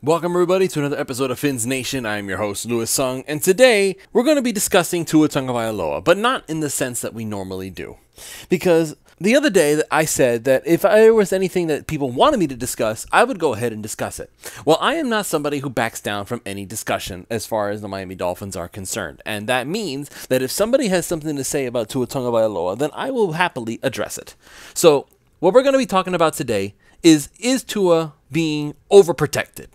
Welcome everybody to another episode of Fins Nation. I am your host, Louis Sung, and today we're going to be discussing Tua Tagovailoa, but not in the sense that we normally do. Because the other day that I said that if there was anything that people wanted me to discuss, I would go ahead and discuss it. Well, I am not somebody who backs down from any discussion as far as the Miami Dolphins are concerned, and that means that if somebody has something to say about Tua Tagovailoa, then I will happily address it. So, what we're going to be talking about today is Tua being overprotected?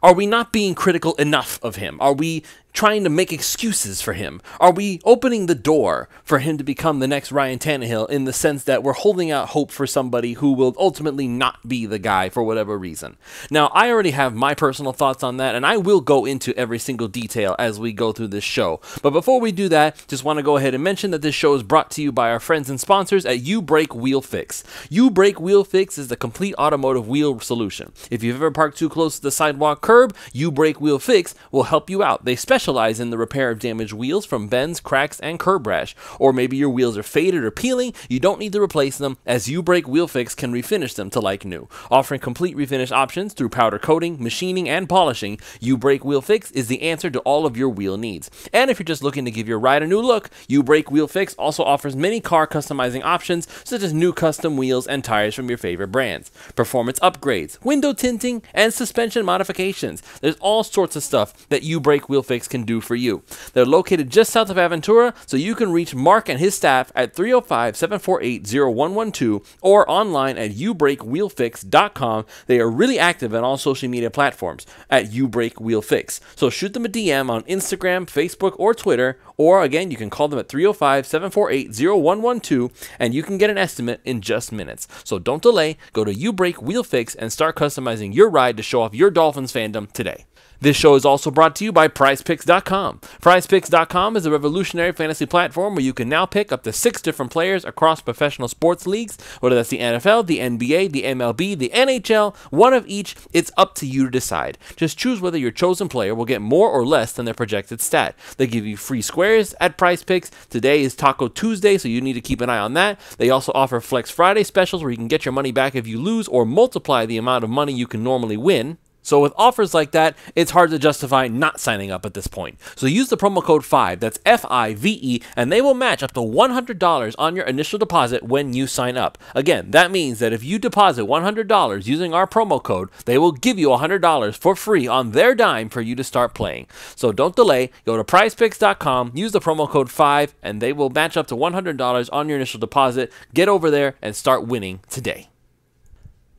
Are we not being critical enough of him? Are we trying to make excuses for him? Are we opening the door for him to become the next Ryan Tannehill in the sense that we're holding out hope for somebody who will ultimately not be the guy for whatever reason? Now, I already have my personal thoughts on that, and I will go into every single detail as we go through this show. But before we do that, just want to go ahead and mention that this show is brought to you by our friends and sponsors at You Brake Wheel Fix. You Brake Wheel Fix is the complete automotive wheel solution. If you've ever parked too close to the sidewalk curb, You Brake Wheel Fix will help you out. They specialize in the repair of damaged wheels from bends, cracks, and curb rash. Or maybe your wheels are faded or peeling, you don't need to replace them, as You Brake Wheel Fix can refinish them to like new. Offering complete refinish options through powder coating, machining, and polishing, You Brake Wheel Fix is the answer to all of your wheel needs. And if you're just looking to give your ride a new look, You Brake Wheel Fix also offers many car customizing options, such as new custom wheels and tires from your favorite brands, performance upgrades, window tinting, and suspension modifications. There's all sorts of stuff that You Brake Wheel Fix can do for you. They're located just south of Aventura, so you can reach Mark and his staff at 305-748-0112 or online at youbrakewheelfix.com. They are really active on all social media platforms at You Brake Wheel Fix. So shoot them a DM on Instagram, Facebook, or Twitter, or again, you can call them at 305-748-0112 and you can get an estimate in just minutes. So don't delay, go to You Brake Wheel Fix and start customizing your ride to show off your Dolphins fandom today. This show is also brought to you by PrizePicks.com. PrizePicks.com is a revolutionary fantasy platform where you can now pick up to 6 different players across professional sports leagues, whether that's the NFL, the NBA, the MLB, the NHL, one of each. It's up to you to decide. Just choose whether your chosen player will get more or less than their projected stat. They give you free squares at PrizePicks. Today is Taco Tuesday, so you need to keep an eye on that. They also offer Flex Friday specials where you can get your money back if you lose or multiply the amount of money you can normally win. So with offers like that, it's hard to justify not signing up at this point. So use the promo code 5, that's F-I-V-E, and they will match up to $100 on your initial deposit when you sign up. Again, that means that if you deposit $100 using our promo code, they will give you $100 for free on their dime for you to start playing. So don't delay, go to prizepicks.com, use the promo code 5, and they will match up to $100 on your initial deposit. Get over there and start winning today.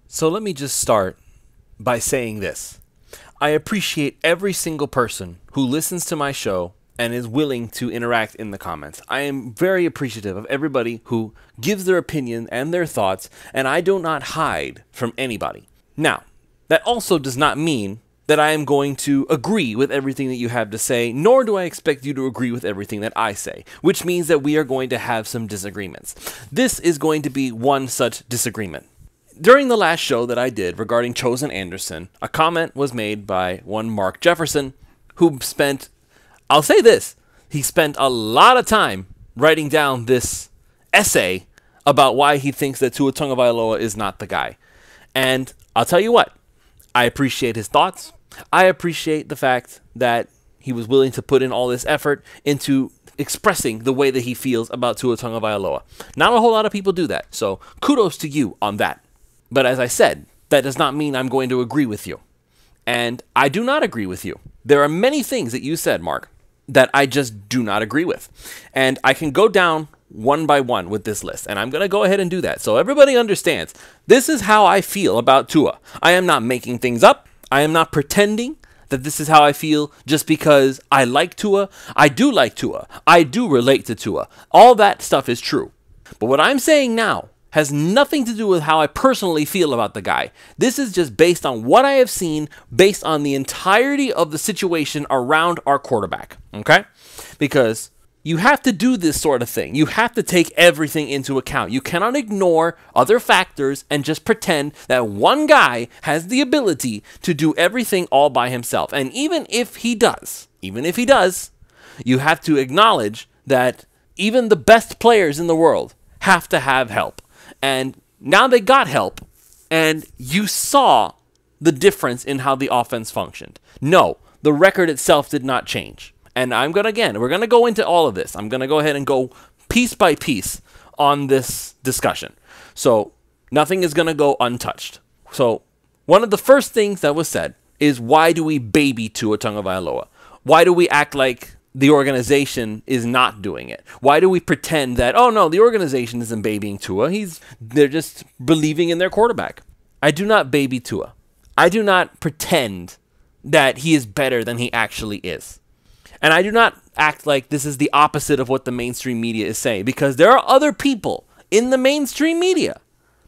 So let me just start by saying this. I appreciate every single person who listens to my show and is willing to interact in the comments. I am very appreciative of everybody who gives their opinion and their thoughts, and I do not hide from anybody. Now, that also does not mean that I am going to agree with everything that you have to say, nor do I expect you to agree with everything that I say, which means that we are going to have some disagreements. This is going to be one such disagreement. During the last show that I did regarding Chosen Anderson, a comment was made by one Mark Jefferson, who spent, I'll say this, he spent a lot of time writing down this essay about why he thinks that Tua Tagovailoa is not the guy. And I'll tell you what, I appreciate his thoughts. I appreciate the fact that he was willing to put in all this effort into expressing the way that he feels about Tua Tagovailoa. Not a whole lot of people do that, so kudos to you on that. But as I said, that does not mean I'm going to agree with you. And I do not agree with you. There are many things that you said, Mark, that I just do not agree with. And I can go down one by one with this list. And I'm going to go ahead and do that. So everybody understands, this is how I feel about Tua. I am not making things up. I am not pretending that this is how I feel just because I like Tua. I do like Tua. I do relate to Tua. All that stuff is true. But what I'm saying now has nothing to do with how I personally feel about the guy. This is just based on what I have seen, based on the entirety of the situation around our quarterback, okay? Because you have to do this sort of thing. You have to take everything into account. You cannot ignore other factors and just pretend that one guy has the ability to do everything all by himself. And even if he does, you have to acknowledge that even the best players in the world have to have help. And now they got help, and you saw the difference in how the offense functioned. No, the record itself did not change. And we're going to go into all of this. I'm going to go ahead and go piece by piece on this discussion. So nothing is going to go untouched. So one of the first things that was said is, why do we baby Tua Tagovailoa? Why do we act like the organization is not doing it? Why do we pretend that, oh no, the organization isn't babying Tua, they're just believing in their quarterback? I do not baby Tua. I do not pretend that he is better than he actually is. And I do not act like this is the opposite of what the mainstream media is saying, because there are other people in the mainstream media,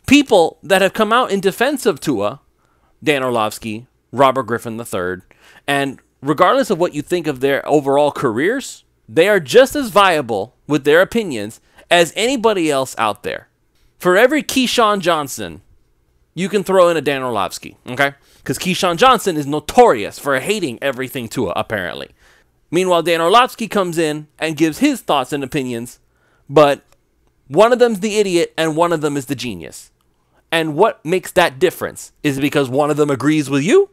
people that have come out in defense of Tua, Dan Orlovsky, Robert Griffin III, and regardless of what you think of their overall careers, they are just as viable with their opinions as anybody else out there. For every Keyshawn Johnson, you can throw in a Dan Orlovsky, okay? Because Keyshawn Johnson is notorious for hating everything Tua, apparently. Meanwhile, Dan Orlovsky comes in and gives his thoughts and opinions, but one of them's the idiot and one of them is the genius. And what makes that difference? Is it because one of them agrees with you?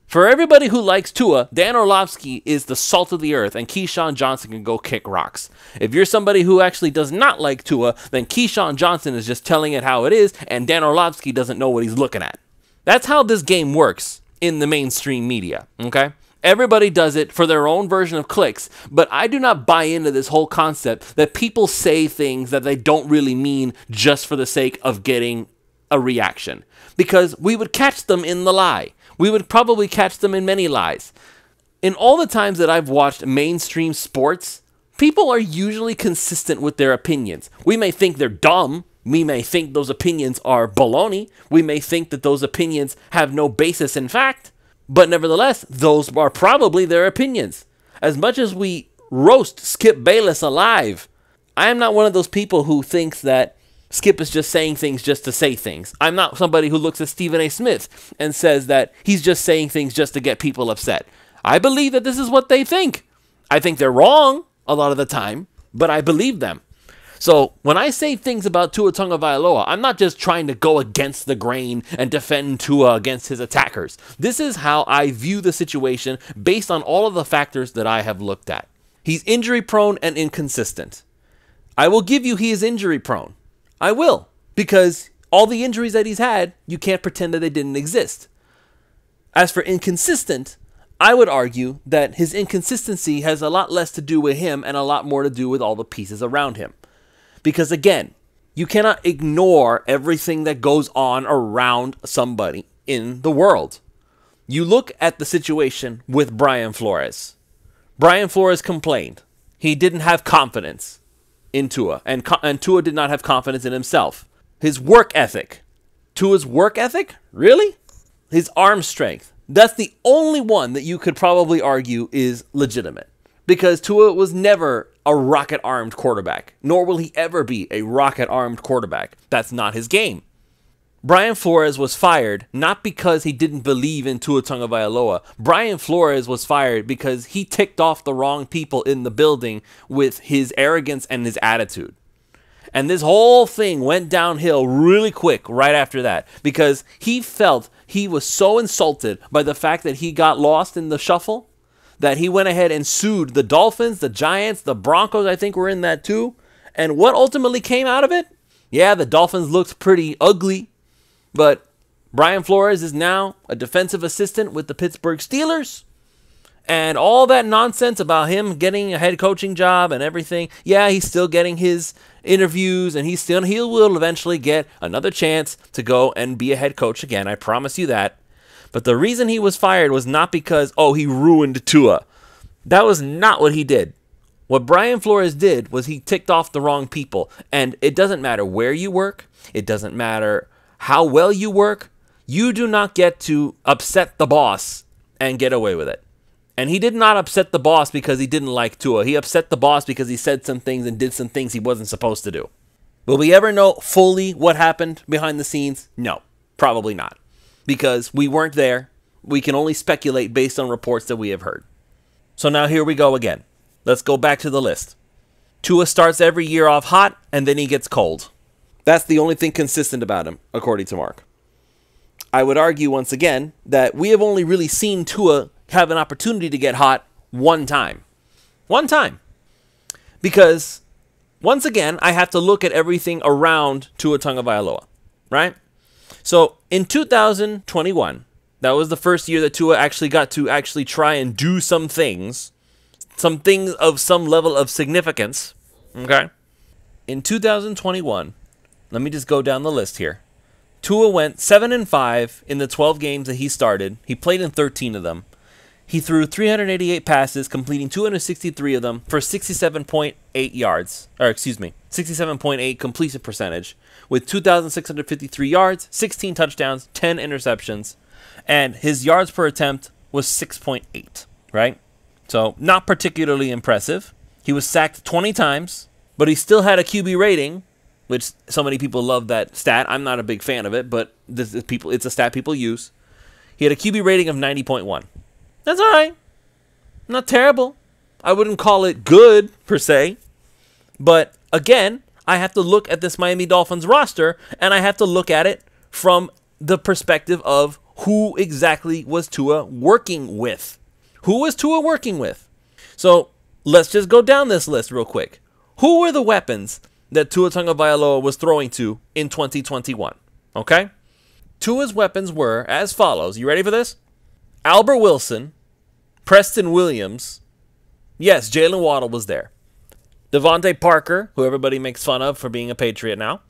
For everybody who likes Tua, Dan Orlovsky is the salt of the earth, and Keyshawn Johnson can go kick rocks. If you're somebody who actually does not like Tua, then Keyshawn Johnson is just telling it how it is, and Dan Orlovsky doesn't know what he's looking at. That's how this game works in the mainstream media, okay? Everybody does it for their own version of clicks, but I do not buy into this whole concept that people say things that they don't really mean just for the sake of getting a reaction. Because we would catch them in the lie. We would probably catch them in many lies. In all the times that I've watched mainstream sports, people are usually consistent with their opinions. We may think they're dumb. We may think those opinions are baloney. We may think that those opinions have no basis in fact. But nevertheless, those are probably their opinions. As much as we roast Skip Bayless alive, I am not one of those people who thinks that Skip is just saying things just to say things. I'm not somebody who looks at Stephen A. Smith and says that he's just saying things just to get people upset. I believe that this is what they think. I think they're wrong a lot of the time, but I believe them. So when I say things about Tua Tagovailoa, I'm not just trying to go against the grain and defend Tua against his attackers. This is how I view the situation based on all of the factors that I have looked at. He's injury prone and inconsistent. I will give you he is injury prone. I will, because all the injuries that he's had, you can't pretend that they didn't exist. As for inconsistent, I would argue that his inconsistency has a lot less to do with him and a lot more to do with all the pieces around him. Because again, you cannot ignore everything that goes on around somebody in the world. You look at the situation with Brian Flores. Brian Flores complained. He didn't have confidence in Tua, and Tua did not have confidence in himself. His work ethic. Tua's work ethic? Really? His arm strength. That's the only one that you could probably argue is legitimate. Because Tua was never a rocket-armed quarterback, nor will he ever be a rocket-armed quarterback. That's not his game. Brian Flores was fired not because he didn't believe in Tua Tagovailoa. Brian Flores was fired because he ticked off the wrong people in the building with his arrogance and his attitude. And this whole thing went downhill really quick right after that because he felt he was so insulted by the fact that he got lost in the shuffle that he went ahead and sued the Dolphins, the Giants, the Broncos, I think were in that too. And what ultimately came out of it? Yeah, the Dolphins looked pretty ugly, but Brian Flores is now a defensive assistant with the Pittsburgh Steelers. And all that nonsense about him getting a head coaching job and everything, yeah, he's still getting his interviews and he will eventually get another chance to go and be a head coach again. I promise you that. But the reason he was fired was not because, oh, he ruined Tua. That was not what he did. What Brian Flores did was he ticked off the wrong people. And it doesn't matter where you work. It doesn't matter how well you work. You do not get to upset the boss and get away with it. And he did not upset the boss because he didn't like Tua. He upset the boss because he said some things and did some things he wasn't supposed to do. Will we ever know fully what happened behind the scenes? No, probably not. Because we weren't there. We can only speculate based on reports that we have heard. So now here we go again. Let's go back to the list. Tua starts every year off hot, and then he gets cold. That's the only thing consistent about him, according to Mark. I would argue once again that we have only really seen Tua have an opportunity to get hot one time. One time. Because, once again, I have to look at everything around Tua Tagovailoa, right? So, in 2021, that was the first year that Tua actually got to actually try and do some things of some level of significance, okay? In 2021, let me just go down the list here. Tua went 7-5 in the 12 games that he started. He played in 13 of them. He threw 388 passes, completing 263 of them for 67.8 yards, or excuse me, 67.8 completion percentage, with 2,653 yards, 16 touchdowns, 10 interceptions, and his yards per attempt was 6.8, right? So not particularly impressive. He was sacked 20 times, but he still had a QB rating, which so many people love that stat. I'm not a big fan of it, but it's a stat people use. He had a QB rating of 90.1. That's all right. Not terrible. I wouldn't call it good, per se. But, again, I have to look at this Miami Dolphins roster, and I have to look at it from the perspective of who exactly was Tua working with. Who was Tua working with? So, let's just go down this list real quick. Who were the weapons that Tua Tagovailoa was throwing to in 2021? Okay? Tua's weapons were as follows. You ready for this? Albert Wilson, Preston Williams. Yes, Jalen Waddle was there. Devontae Parker, who everybody makes fun of for being a Patriot now.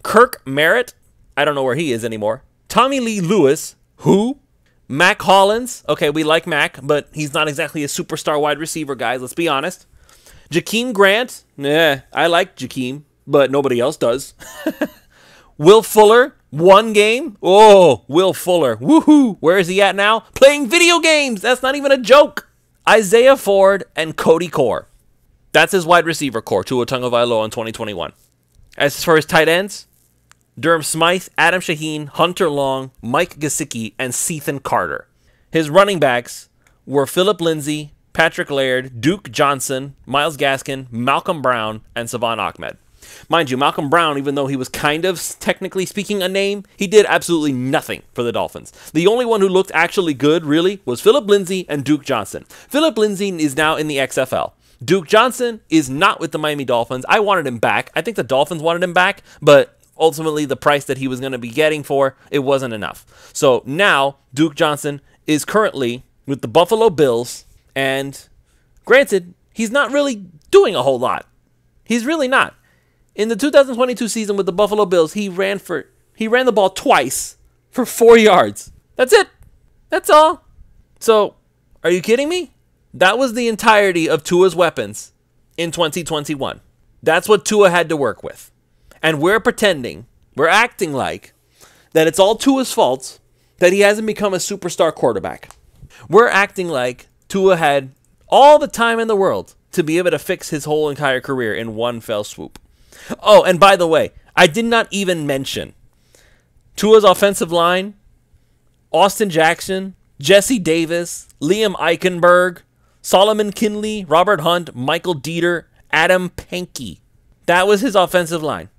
Kirk Merritt. I don't know where he is anymore. Tommy Lee Lewis. Who? Mac Hollins. Okay, we like Mac, but he's not exactly a superstar wide receiver, guys. Let's be honest. Jakeem Grant. I like Jakeem, but nobody else does. Will Fuller. One game. Oh, Will Fuller. Woohoo. Where is he at now? Playing video games. That's not even a joke. Isaiah Ford and Cody Core. That's his wide receiver core, Tua Tagovailoa in 2021. As for his tight ends, Durham Smythe, Adam Shaheen, Hunter Long, Mike Gesicki, and Sethan Carter. His running backs were Philip Lindsay, Patrick Laird, Duke Johnson, Myles Gaskin, Malcolm Brown, and Savon Ahmed. Mind you, Malcolm Brown, even though he was kind of, technically speaking, a name, he did absolutely nothing for the Dolphins. The only one who looked actually good, really, was Philip Lindsay and Duke Johnson. Philip Lindsay is now in the XFL. Duke Johnson is not with the Miami Dolphins. I wanted him back. I think the Dolphins wanted him back, but ultimately the price that he was going to be getting for, it wasn't enough. So now Duke Johnson is currently with the Buffalo Bills, and granted, he's not really doing a whole lot. He's really not. In the 2022 season with the Buffalo Bills, he ran the ball twice for 4 yards. That's it. That's all. So, are you kidding me? That was the entirety of Tua's weapons in 2021. That's what Tua had to work with. And we're acting like that it's all Tua's fault that he hasn't become a superstar quarterback. We're acting like Tua had all the time in the world to be able to fix his whole entire career in one fell swoop. Oh, and by the way, I did not even mention Tua's offensive line, Austin Jackson, Jesse Davis, Liam Eichenberg, Solomon Kinley, Robert Hunt, Michael Dieter, Adam Pankey. That was his offensive line.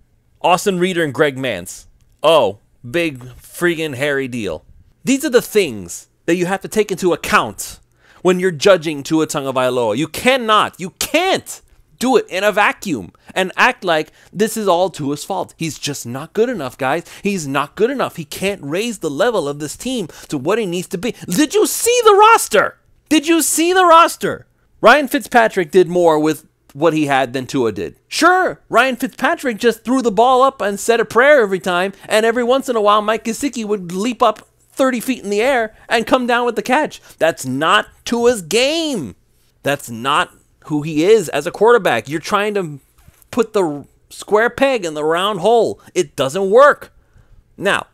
Austin Reeder and Greg Mance. Oh, big friggin' hairy deal. These are the things that you have to take into account when you're judging Tua Tagovailoa. You can't do it in a vacuum and act like this is all Tua's fault. He's just not good enough, guys. He's not good enough. He can't raise the level of this team to what he needs to be. Did you see the roster? Did you see the roster? Ryan Fitzpatrick did more with what he had than Tua did. Sure, Ryan Fitzpatrick just threw the ball up and said a prayer every time, and every once in a while Mike Gesicki would leap up 30 feet in the air and come down with the catch. That's not Tua's game. That's not who he is as a quarterback. You're trying to put the square peg in the round hole. It doesn't work. Now,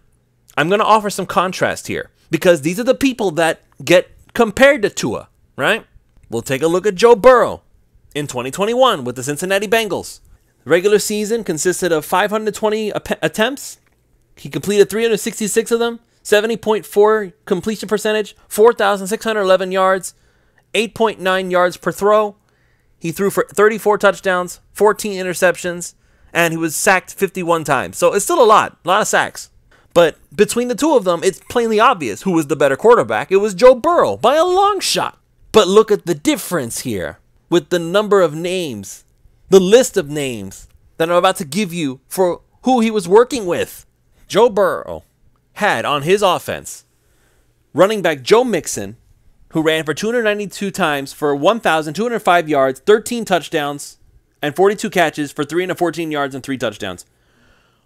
I'm going to offer some contrast here because these are the people that get compared to Tua, right? We'll take a look at Joe Burrow in 2021 with the Cincinnati Bengals. The regular season consisted of 520 attempts. He completed 366 of them, 70.4 completion percentage, 4,611 yards, 8.9 yards per throw. He threw for 34 touchdowns, 14 interceptions, and he was sacked 51 times. So it's still a lot of sacks. But between the two of them, it's plainly obvious who was the better quarterback. It was Joe Burrow by a long shot. But look at the difference here with the number of names, the list of names that I'm about to give you for who he was working with. Joe Burrow had on his offense running back Joe Mixon, who ran for 292 times for 1,205 yards, 13 touchdowns, and 42 catches for 314 yards and 3 touchdowns.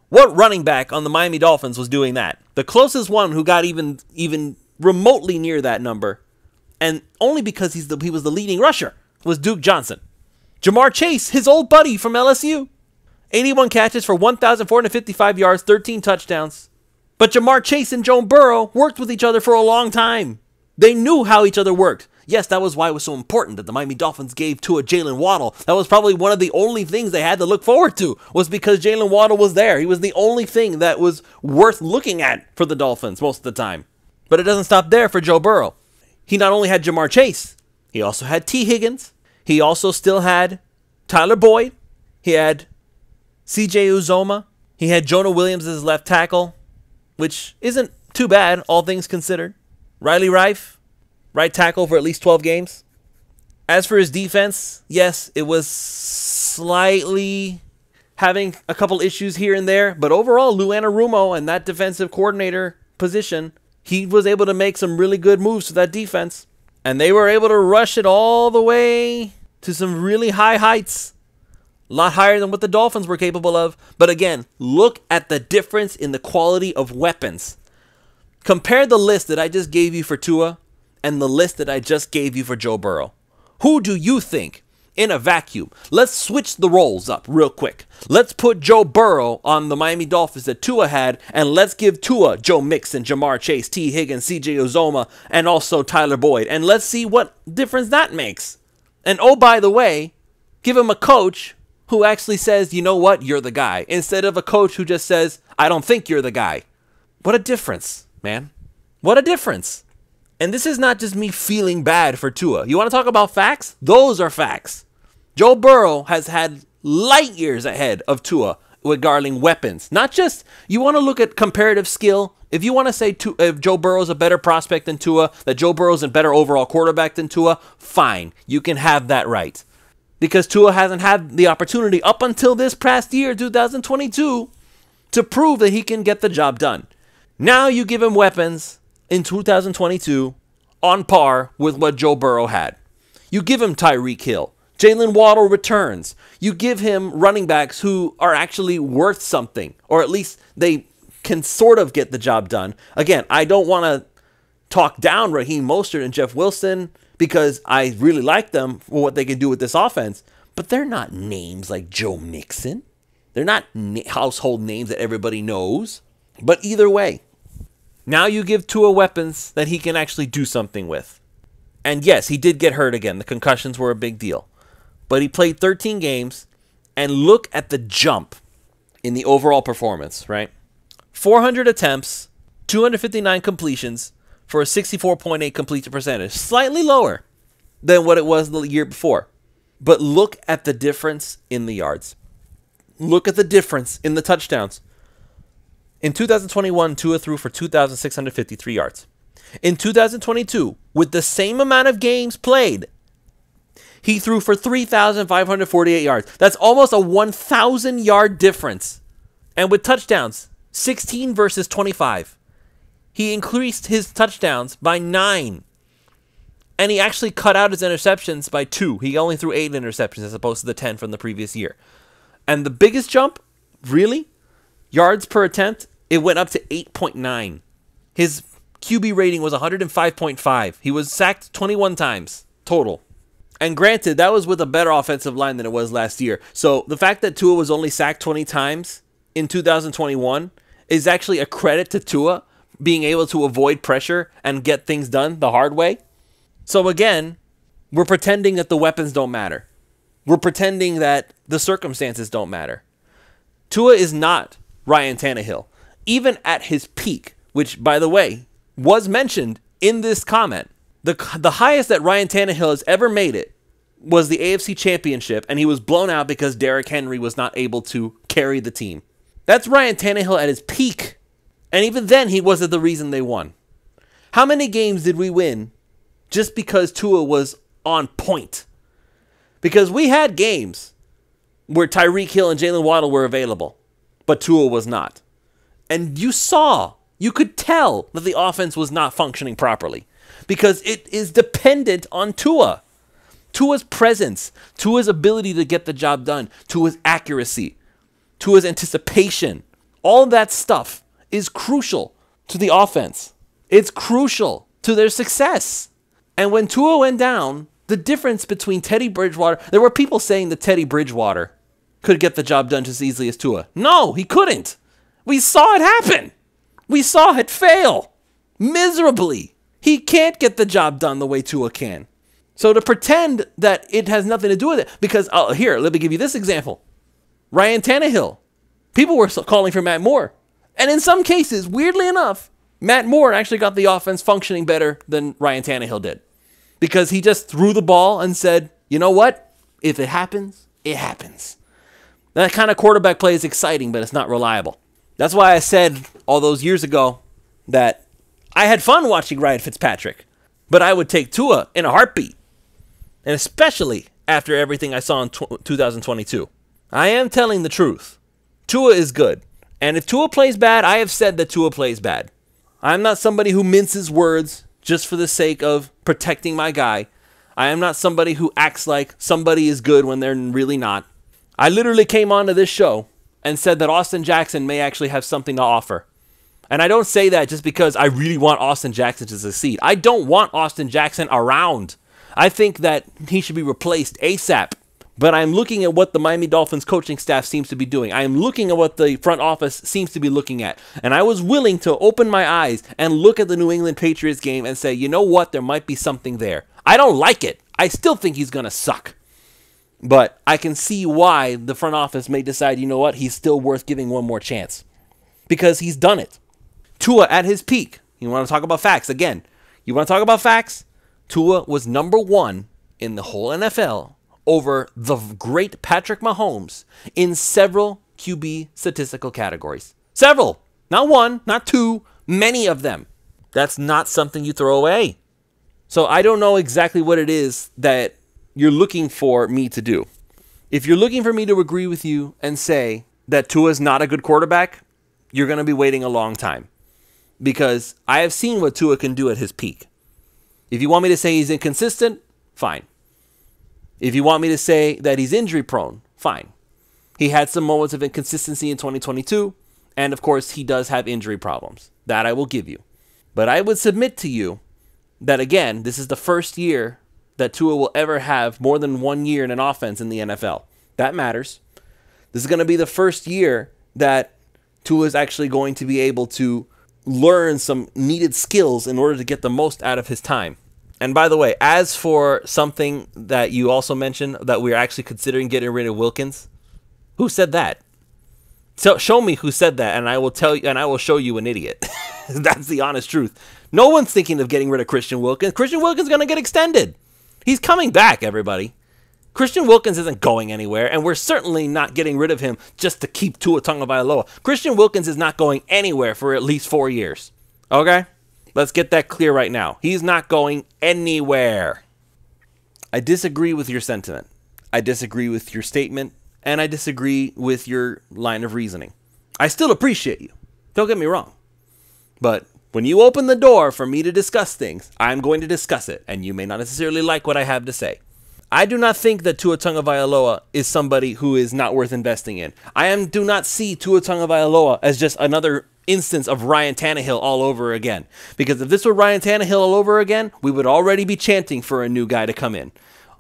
What running back on the Miami Dolphins was doing that? The closest one who got even remotely near that number, and only because he was the leading rusher, was Duke Johnson. Jamar Chase, his old buddy from LSU. 81 catches for 1,455 yards, 13 touchdowns. But Jamar Chase and Joe Burrow worked with each other for a long time. They knew how each other worked. Yes, that was why it was so important that the Miami Dolphins gave Tua Jalen Waddle. That was probably one of the only things they had to look forward to, was because Jalen Waddle was there. He was the only thing that was worth looking at for the Dolphins most of the time. But it doesn't stop there for Joe Burrow. He not only had Jamar Chase, he also had T. Higgins. He also still had Tyler Boyd. He had C.J. Uzoma. He had Jonah Williams as his left tackle, which isn't too bad, all things considered. Riley Reiff, right tackle for at least 12 games. As for his defense, yes, it was slightly having a couple issues here and there, but overall, Lou Anarumo and that defensive coordinator position, he was able to make some really good moves to that defense, and they were able to rush it all the way to some really high heights. A lot higher than what the Dolphins were capable of. But again, look at the difference in the quality of weapons. Compare the list that I just gave you for Tua and the list that I just gave you for Joe Burrow. Who do you think, in a vacuum? Let's switch the roles up real quick. Let's put Joe Burrow on the Miami Dolphins that Tua had, and let's give Tua Joe Mixon, Jamar Chase, T. Higgins, C.J. Uzoma, and also Tyler Boyd. And let's see what difference that makes. And oh, by the way, give him a coach who actually says, you know what, you're the guy, instead of a coach who just says, I don't think you're the guy. What a difference, man. What a difference. And this is not just me feeling bad for Tua. You want to talk about facts? Those are facts. Joe Burrow has had light years ahead of Tua regarding weapons. Not just, you want to look at comparative skill. If you want to say if Joe Burrow's a better prospect than Tua, that Joe Burrow's a better overall quarterback than Tua, fine. You can have that right. Because Tua hasn't had the opportunity up until this past year, 2022, to prove that he can get the job done. Now you give him weapons in 2022 on par with what Joe Burrow had. You give him Tyreek Hill. Jalen Waddle returns. You give him running backs who are actually worth something, or at least they can sort of get the job done. Again, I don't want to talk down Raheem Mostert and Jeff Wilson because I really like them for what they can do with this offense, but they're not names like Joe Mixon. They're not household names that everybody knows. But either way, now you give Tua weapons that he can actually do something with. And yes, he did get hurt again. The concussions were a big deal. But he played 13 games, and look at the jump in the overall performance, right? 400 attempts, 259 completions for a 64.8 completion percentage. Slightly lower than what it was the year before. But look at the difference in the yards. Look at the difference in the touchdowns. In 2021, Tua threw for 2,653 yards. In 2022, with the same amount of games played, he threw for 3,548 yards. That's almost a 1,000-yard difference. And with touchdowns, 16 versus 25. He increased his touchdowns by 9. And he actually cut out his interceptions by 2. He only threw 8 interceptions as opposed to the 10 from the previous year. And the biggest jump, really, yards per attempt, it went up to 8.9. His QB rating was 105.5. He was sacked 21 times total. And granted, that was with a better offensive line than it was last year. So the fact that Tua was only sacked 20 times in 2021 is actually a credit to Tua being able to avoid pressure and get things done the hard way. So again, we're pretending that the weapons don't matter. We're pretending that the circumstances don't matter. Tua is not Ryan Tannehill. Even at his peak, which, by the way, was mentioned in this comment, the highest that Ryan Tannehill has ever made it was the AFC Championship, and he was blown out because Derrick Henry was not able to carry the team. That's Ryan Tannehill at his peak. And even then, he wasn't the reason they won. How many games did we win just because Tua was on point? Because we had games where Tyreek Hill and Jalen Waddle were available, but Tua was not. And you could tell that the offense was not functioning properly because it is dependent on Tua. Tua's presence, Tua's ability to get the job done, Tua's accuracy, Tua's anticipation, all that stuff is crucial to the offense. It's crucial to their success. And when Tua went down, the difference between Teddy Bridgewater, there were people saying that Teddy Bridgewater could get the job done just as easily as Tua. No, he couldn't. We saw it happen. We saw it fail miserably. He can't get the job done the way Tua can. So to pretend that it has nothing to do with it, because here, let me give you this example. Ryan Tannehill. People were calling for Matt Moore. And in some cases, weirdly enough, Matt Moore actually got the offense functioning better than Ryan Tannehill did. Because he just threw the ball and said, you know what? If it happens, it happens. That kind of quarterback play is exciting, but it's not reliable. That's why I said all those years ago that I had fun watching Ryan Fitzpatrick, but I would take Tua in a heartbeat. And especially after everything I saw in 2022. I am telling the truth. Tua is good. And if Tua plays bad, I have said that Tua plays bad. I'm not somebody who minces words just for the sake of protecting my guy. I am not somebody who acts like somebody is good when they're really not. I literally came onto this show and said that Austin Jackson may actually have something to offer. And I don't say that just because I really want Austin Jackson to succeed. I don't want Austin Jackson around. I think that he should be replaced ASAP. But I'm looking at what the Miami Dolphins coaching staff seems to be doing. I am looking at what the front office seems to be looking at. And I was willing to open my eyes and look at the New England Patriots game and say, you know what? There might be something there. I don't like it. I still think he's going to suck. But I can see why the front office may decide, you know what? He's still worth giving one more chance. Because he's done it. Tua at his peak. You want to talk about facts? Again, you want to talk about facts? Tua was number one in the whole NFL over the great Patrick Mahomes in several QB statistical categories. Several. Not one, not two, many of them. That's not something you throw away. So I don't know exactly what it is that you're looking for me to do. If you're looking for me to agree with you and say that Tua's not a good quarterback, you're going to be waiting a long time. Because I have seen what Tua can do at his peak. If you want me to say he's inconsistent, fine. If you want me to say that he's injury prone, fine. He had some moments of inconsistency in 2022, and of course he does have injury problems. That I will give you. But I would submit to you that, again, this is the first year that Tua will ever have more than 1 year in an offense in the NFL. That matters. This is going to be the first year that Tua is actually going to be able to learn some needed skills in order to get the most out of his time. And by the way, as for something that you also mentioned, that we're actually considering getting rid of Wilkins, who said that? So show me who said that, and I will tell you, and I will show you an idiot. That's the honest truth. No one's thinking of getting rid of Christian Wilkins. Christian Wilkins is going to get extended. He's coming back, everybody. Christian Wilkins isn't going anywhere, and we're certainly not getting rid of him just to keep Tua Tagovailoa. Christian Wilkins is not going anywhere for at least 4 years. Okay? Let's get that clear right now. He's not going anywhere. I disagree with your sentiment. I disagree with your statement, and I disagree with your line of reasoning. I still appreciate you. Don't get me wrong. But when you open the door for me to discuss things, I'm going to discuss it, and you may not necessarily like what I have to say. I do not think that Tua Tagovailoa is somebody who is not worth investing in. Do not see Tua Tagovailoa as just another instance of Ryan Tannehill all over again. Because if this were Ryan Tannehill all over again, we would already be chanting for a new guy to come in.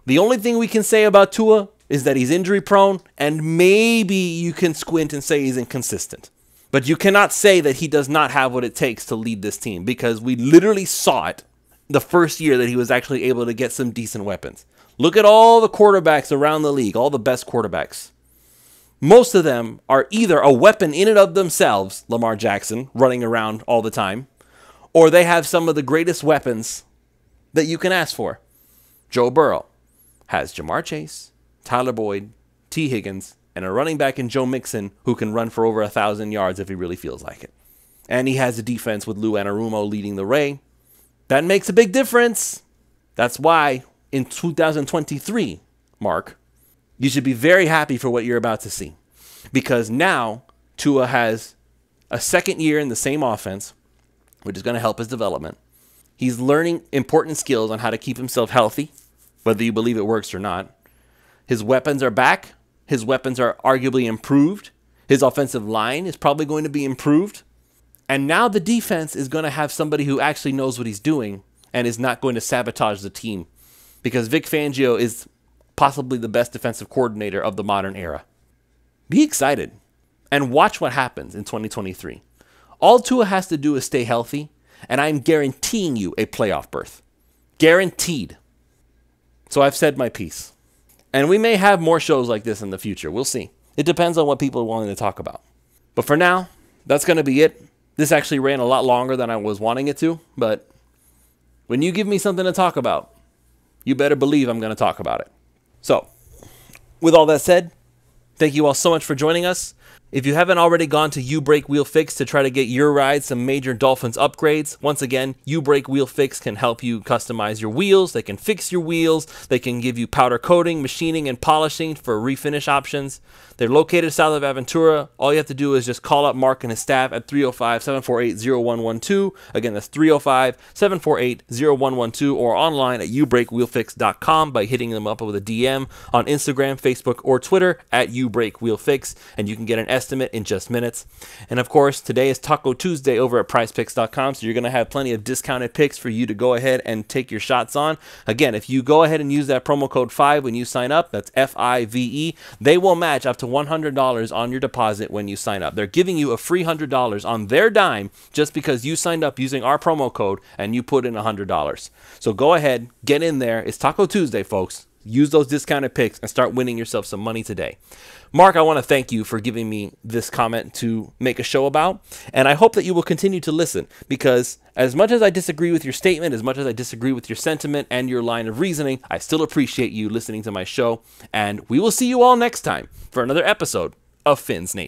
The only thing we can say about Tua is that he's injury prone, and maybe you can squint and say he's inconsistent. But you cannot say that he does not have what it takes to lead this team, because we literally saw it the first year that he was actually able to get some decent weapons. Look at all the quarterbacks around the league, all the best quarterbacks. Most of them are either a weapon in and of themselves, Lamar Jackson, running around all the time, or they have some of the greatest weapons that you can ask for. Joe Burrow has Jamar Chase, Tyler Boyd, T. Higgins, and a running back in Joe Mixon who can run for over 1,000 yards if he really feels like it. And he has a defense with Lou Anarumo leading the way. That makes a big difference. That's why in 2023, Mark, you should be very happy for what you're about to see. Because now Tua has a second year in the same offense, which is going to help his development. He's learning important skills on how to keep himself healthy, whether you believe it works or not. His weapons are back. His weapons are arguably improved. His offensive line is probably going to be improved. And now the defense is going to have somebody who actually knows what he's doing and is not going to sabotage the team, because Vic Fangio is possibly the best defensive coordinator of the modern era. Be excited and watch what happens in 2023. All Tua has to do is stay healthy, and I'm guaranteeing you a playoff berth. Guaranteed. So I've said my piece. And we may have more shows like this in the future. We'll see. It depends on what people are wanting to talk about. But for now, that's going to be it. This actually ran a lot longer than I was wanting it to, but when you give me something to talk about, you better believe I'm going to talk about it. So, with all that said, thank you all so much for joining us. If you haven't already gone to You Break Wheel Fix to try to get your ride some major Dolphins upgrades, once again, You Break Wheel Fix can help you customize your wheels. They can fix your wheels. They can give you powder coating, machining, and polishing for refinish options. They're located south of Aventura. All you have to do is just call up Mark and his staff at 305-748-0112. Again, that's 305-748-0112, or online at youbreakwheelfix.com by hitting them up with a DM on Instagram, Facebook, or Twitter at YouBreakWheelFix, and you can get an estimate in just minutes. And of course, today is Taco Tuesday over at PrizePicks.com, so you're going to have plenty of discounted picks for you to go ahead and take your shots on. Again, if you go ahead and use that promo code 5 when you sign up, that's FIVE, they will match up to $100 on your deposit when you sign up. They're giving you a free $100 on their dime just because you signed up using our promo code and you put in $100. So go ahead, get in there. It's Taco Tuesday, folks. Use those discounted picks and start winning yourself some money today. Mark, I want to thank you for giving me this comment to make a show about, and I hope that you will continue to listen, because as much as I disagree with your statement, as much as I disagree with your sentiment and your line of reasoning, I still appreciate you listening to my show, and we will see you all next time for another episode of Fins Nation.